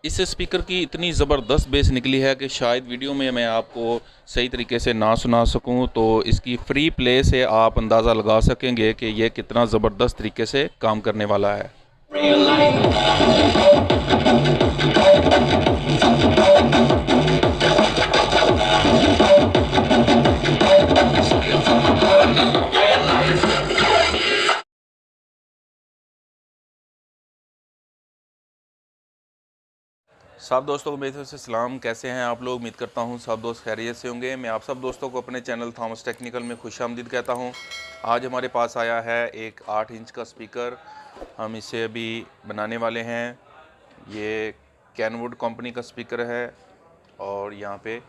इस स्पीकर की इतनी ज़बरदस्त बेस निकली है कि शायद वीडियो में मैं आपको सही तरीके से ना सुना सकूं, तो इसकी फ्री प्ले से आप अंदाज़ा लगा सकेंगे कि ये कितना ज़बरदस्त तरीके से काम करने वाला है। सब दोस्तों को मेरी तरफ से सलाम। कैसे हैं आप लोग? उम्मीद करता हूं सब दोस्त खैरियत से होंगे। मैं आप सब दोस्तों को अपने चैनल थॉमस टेक्निकल में खुशामदीद कहता हूं। आज हमारे पास आया है एक 8 इंच का स्पीकर। हम इसे अभी बनाने वाले हैं। ये कैनवुड कंपनी का स्पीकर है और यहाँ पे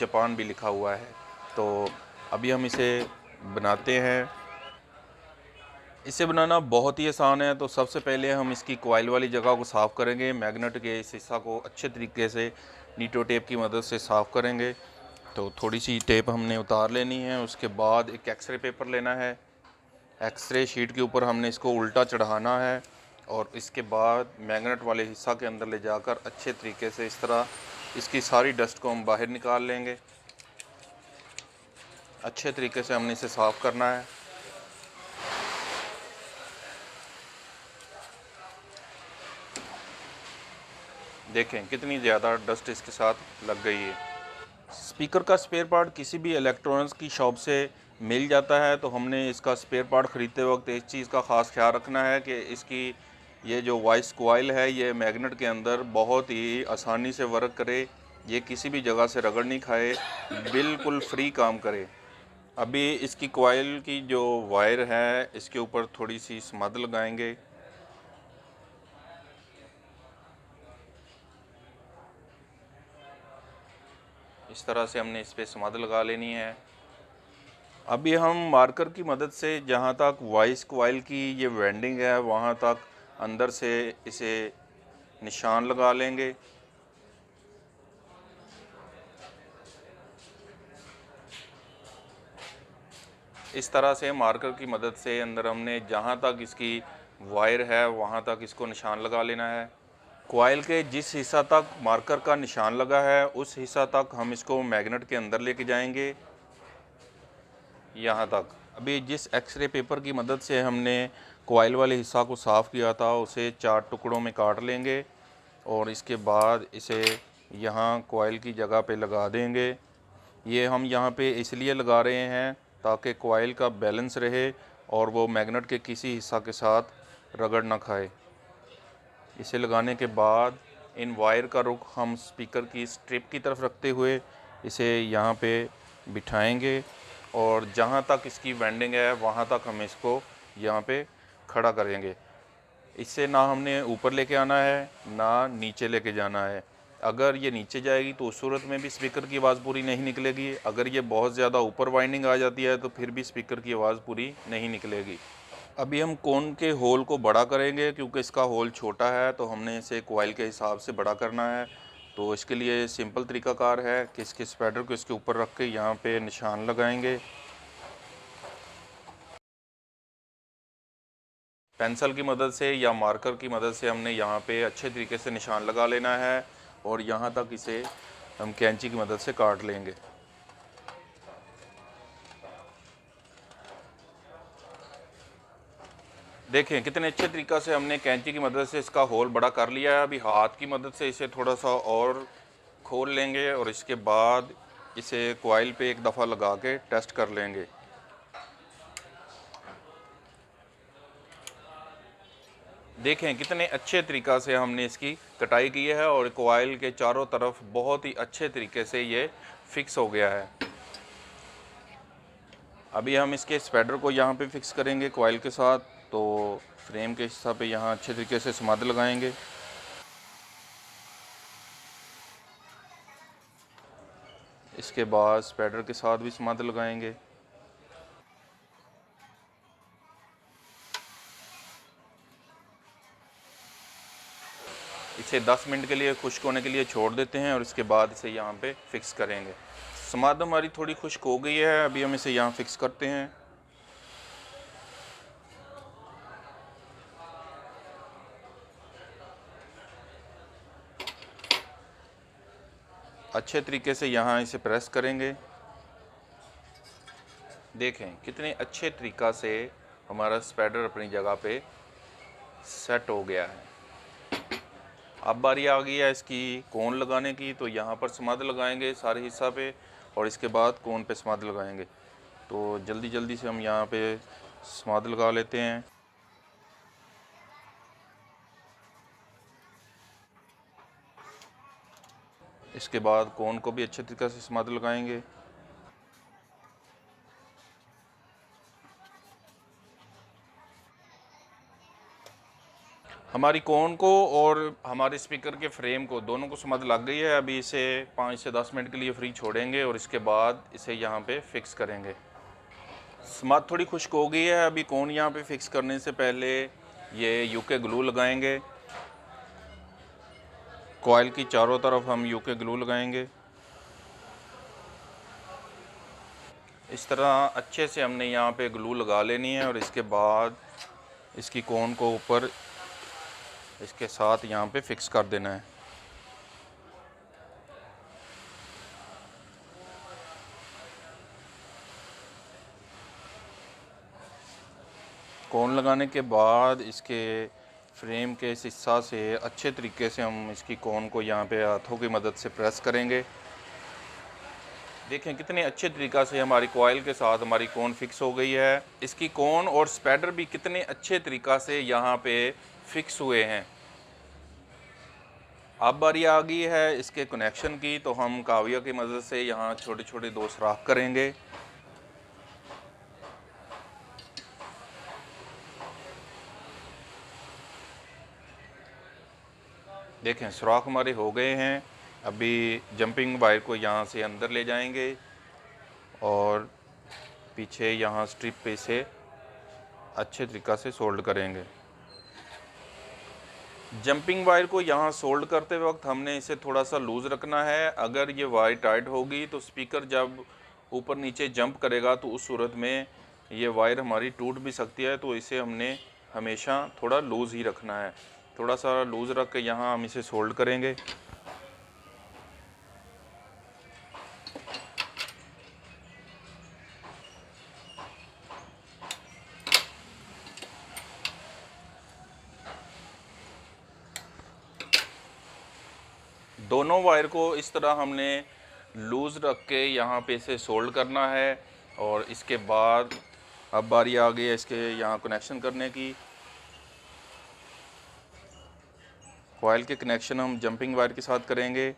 जापान भी लिखा हुआ है। तो अभी हम इसे बनाते हैं। इसे बनाना बहुत ही आसान है। तो सबसे पहले हम इसकी कॉइल वाली जगह को साफ़ करेंगे। मैग्नेट के इस हिस्सा को अच्छे तरीके से नीटो टेप की मदद से साफ़ करेंगे। तो थोड़ी सी टेप हमने उतार लेनी है। उसके बाद एक एक्सरे पेपर लेना है। एक्सरे शीट के ऊपर हमने इसको उल्टा चढ़ाना है और इसके बाद मैग्नेट वाले हिस्सा के अंदर ले जाकर अच्छे तरीके से इस तरह इसकी सारी डस्ट को हम बाहर निकाल लेंगे। अच्छे तरीके से हमने इसे साफ़ करना है। देखें कितनी ज़्यादा डस्ट इसके साथ लग गई है। स्पीकर का स्पेयर पार्ट किसी भी इलेक्ट्रॉनिक्स की शॉप से मिल जाता है। तो हमने इसका स्पेयर पार्ट ख़रीदते वक्त इस चीज़ का ख़ास ख्याल रखना है कि इसकी ये जो वॉइस कॉइल है ये मैग्नेट के अंदर बहुत ही आसानी से वर्क करे। ये किसी भी जगह से रगड़ नहीं खाए, बिल्कुल फ्री काम करे। अभी इसकी कॉइल की जो वायर है इसके ऊपर थोड़ी सी स्मद लगाएंगे। इस तरह से हमने इस पर स्मद लगा लेनी है। अभी हम मार्कर की मदद से जहाँ तक वॉइस कॉइल की ये वेंडिंग है वहाँ तक अंदर से इसे निशान लगा लेंगे। इस तरह से मार्कर की मदद से अंदर हमने जहाँ तक इसकी वायर है वहाँ तक इसको निशान लगा लेना है। कॉइल के जिस हिस्सा तक मार्कर का निशान लगा है उस हिस्सा तक हम इसको मैग्नेट के अंदर लेके जाएंगे, यहाँ तक। अभी जिस एक्सरे पेपर की मदद से हमने कॉइल वाले हिस्सा को साफ़ किया था उसे 4 टुकड़ों में काट लेंगे और इसके बाद इसे यहाँ कॉइल की जगह पे लगा देंगे। ये हम यहाँ पे इसलिए लगा रहे हैं ताकि कॉइल का बैलेंस रहे और वो मैग्नेट के किसी हिस्सा के साथ रगड़ ना खाए। इसे लगाने के बाद इन वायर का रुख हम स्पीकर की स्ट्रिप की तरफ रखते हुए इसे यहाँ पे बिठाएंगे और जहाँ तक इसकी वेंडिंग है वहाँ तक हम इसको यहाँ पे खड़ा करेंगे। इससे ना हमने ऊपर लेके आना है ना नीचे लेके जाना है। अगर ये नीचे जाएगी तो उस सूरत में भी स्पीकर की आवाज़ पूरी नहीं निकलेगी। अगर ये बहुत ज़्यादा ऊपर वाइंडिंग आ जाती है तो फिर भी स्पीकर की आवाज़ पूरी नहीं निकलेगी। अभी हम कोन के होल को बड़ा करेंगे क्योंकि इसका होल छोटा है तो हमने इसे कॉइल के हिसाब से बड़ा करना है। तो इसके लिए सिंपल तरीकाकार है कि इसके स्पैडर को इसके ऊपर रख के यहाँ पे निशान लगाएंगे। पेंसिल की मदद से या मार्कर की मदद से हमने यहाँ पे अच्छे तरीके से निशान लगा लेना है और यहाँ तक इसे हम कैंची की मदद से काट लेंगे। देखें कितने अच्छे तरीक़ा से हमने कैंची की मदद से इसका होल बड़ा कर लिया है। अभी हाथ की मदद से इसे थोड़ा सा और खोल लेंगे और इसके बाद इसे कॉइल पे एक दफ़ा लगा के टेस्ट कर लेंगे। देखें कितने अच्छे तरीक़ा से हमने इसकी कटाई की है और कॉइल के चारों तरफ बहुत ही अच्छे तरीके से ये फिक्स हो गया है। अभी हम इसके स्पैडर को यहाँ पे फिक्स करेंगे कॉइल के साथ। तो फ्रेम के हिस्सा पे यहाँ अच्छे तरीके से स्मद लगाएंगे। इसके बाद स्पैडर के साथ भी स्मद लगाएंगे। इसे 10 मिनट के लिए खुश्क होने के लिए छोड़ देते हैं और इसके बाद इसे यहाँ पे फिक्स करेंगे। स्मद हमारी थोड़ी खुश्क हो गई है। अभी हम इसे यहाँ फिक्स करते हैं। अच्छे तरीके से यहाँ इसे प्रेस करेंगे। देखें कितने अच्छे तरीक़ा से हमारा स्पाइडर अपनी जगह पे सेट हो गया है। अब बारी आ गई है इसकी कोन लगाने की, तो यहाँ पर समाध लगाएंगे सारे हिस्सा पे और इसके बाद कोन पे समाध लगाएंगे। तो जल्दी जल्दी से हम यहाँ पे समाध लगा लेते हैं। इसके बाद कोन को भी अच्छे तरीके से समाध लगाएंगे। हमारी कोन को और हमारे स्पीकर के फ्रेम को दोनों को समाध लग गई है। अभी इसे 5 से 10 मिनट के लिए फ्री छोड़ेंगे और इसके बाद इसे यहाँ पे फिक्स करेंगे। समाध थोड़ी खुश्क हो गई है। अभी कोन यहाँ पे फिक्स करने से पहले ये यूके ग्लू लगाएंगे। कॉइल की चारों तरफ हम यूके ग्लू लगाएंगे। इस तरह अच्छे से हमने यहाँ पे ग्लू लगा लेनी है और इसके बाद इसकी कोन को ऊपर इसके साथ यहाँ पे फिक्स कर देना है। कोन लगाने के बाद इसके फ्रेम के इस हिस्सा से अच्छे तरीके से हम इसकी कोन को यहाँ पे हाथों की मदद से प्रेस करेंगे। देखें कितने अच्छे तरीक़ा से हमारी कॉइल के साथ हमारी कोन फिक्स हो गई है। इसकी कोन और स्पाइडर भी कितने अच्छे तरीक़ा से यहाँ पे फिक्स हुए हैं। अब बारी आ गई है इसके कनेक्शन की, तो हम काविया की मदद से यहाँ छोटे छोटे 2 सुराख करेंगे। देखें सुराख हमारे हो गए हैं। अभी जंपिंग वायर को यहाँ से अंदर ले जाएंगे और पीछे यहाँ स्ट्रिप पे से अच्छे तरीक़ा से सोल्ड करेंगे। जंपिंग वायर को यहाँ सोल्ड करते वक्त हमने इसे थोड़ा सा लूज़ रखना है। अगर ये वायर टाइट होगी तो स्पीकर जब ऊपर नीचे जंप करेगा तो उस सूरत में ये वायर हमारी टूट भी सकती है। तो इसे हमने हमेशा थोड़ा लूज़ ही रखना है। थोड़ा सा लूज़ रख के यहाँ हम इसे सोल्ड करेंगे। दोनों वायर को इस तरह हमने लूज़ रख के यहाँ पे इसे सोल्ड करना है और इसके बाद अब बारी आ गई है इसके यहाँ कनेक्शन करने की। कॉइल के कनेक्शन हम जंपिंग वायर के साथ करेंगे।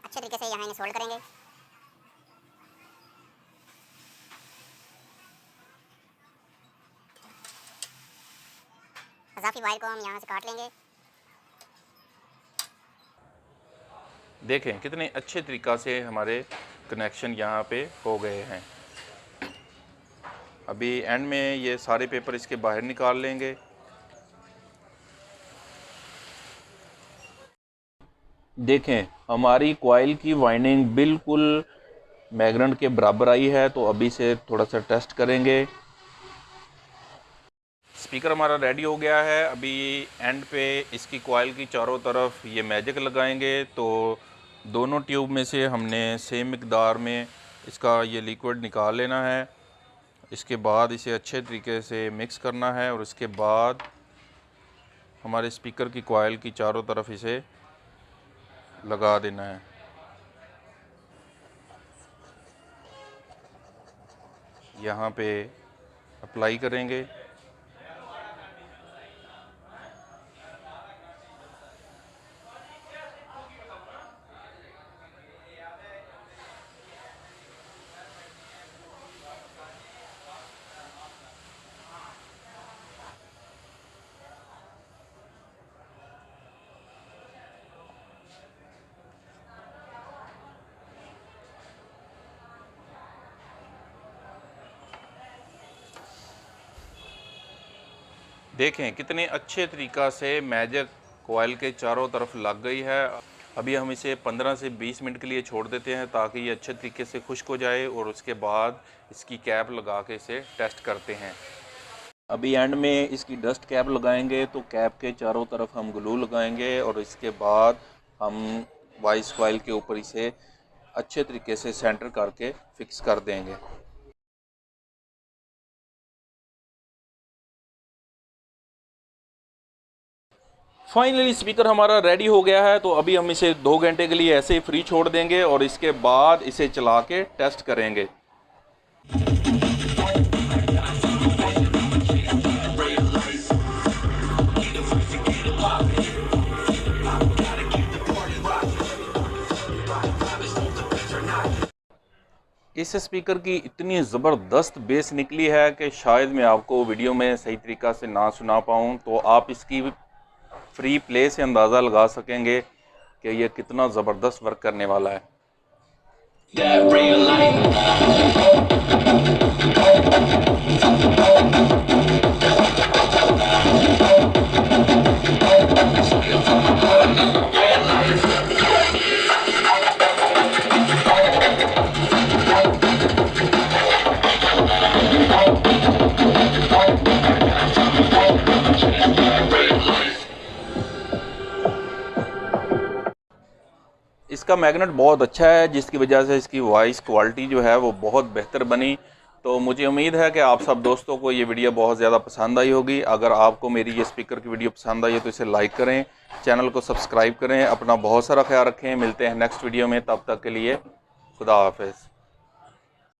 अच्छे तरीके से यहाँ इन्हें सोल्ड करेंगे। इजाफी वायर को हम यहाँ से काट लेंगे। देखें कितने अच्छे तरीक़ा से हमारे कनेक्शन यहाँ पे हो गए हैं। अभी एंड में ये सारे पेपर इसके बाहर निकाल लेंगे। देखें हमारी कॉइल की वाइंडिंग बिल्कुल मैग्नेट के बराबर आई है। तो अभी से थोड़ा सा टेस्ट करेंगे। स्पीकर हमारा रेडी हो गया है। अभी एंड पे इसकी कॉइल की चारों तरफ ये मैजिक लगाएंगे। तो दोनों ट्यूब में से हमने सेम मिकदार में इसका ये लिक्विड निकाल लेना है। इसके बाद इसे अच्छे तरीके से मिक्स करना है और उसके बाद हमारे स्पीकर की कॉइल की चारों तरफ इसे लगा देना है। यहाँ पे अप्लाई करेंगे। देखें कितने अच्छे तरीक़ा से मैजिक कॉइल के चारों तरफ लग गई है। अभी हम इसे 15 से 20 मिनट के लिए छोड़ देते हैं ताकि ये अच्छे तरीके से खुश्क हो जाए और उसके बाद इसकी कैप लगा के इसे टेस्ट करते हैं। अभी एंड में इसकी डस्ट कैप लगाएंगे, तो कैप के चारों तरफ हम ग्लू लगाएंगे और इसके बाद हम वॉइस कॉइल के ऊपर इसे अच्छे तरीके से सेंटर करके फिक्स कर देंगे। फाइनली स्पीकर हमारा रेडी हो गया है, तो अभी हम इसे 2 घंटे के लिए ऐसे ही फ्री छोड़ देंगे और इसके बाद इसे चला के टेस्ट करेंगे। इस स्पीकर की इतनी ज़बरदस्त बेस निकली है कि शायद मैं आपको वीडियो में सही तरीक़ा से ना सुना पाऊँ, तो आप इसकी फ्री प्ले से अंदाज़ा लगा सकेंगे कि यह कितना ज़बरदस्त वर्क करने वाला है। इसका मैग्नेट बहुत अच्छा है, जिसकी वजह से इसकी वॉइस क्वालिटी जो है वो बहुत बेहतर बनी। तो मुझे उम्मीद है कि आप सब दोस्तों को ये वीडियो बहुत ज़्यादा पसंद आई होगी। अगर आपको मेरी ये स्पीकर की वीडियो पसंद आई है तो इसे लाइक करें, चैनल को सब्सक्राइब करें। अपना बहुत सारा ख्याल रखें। मिलते हैं नेक्स्ट वीडियो में, तब तक के लिए खुदा हाफिज़।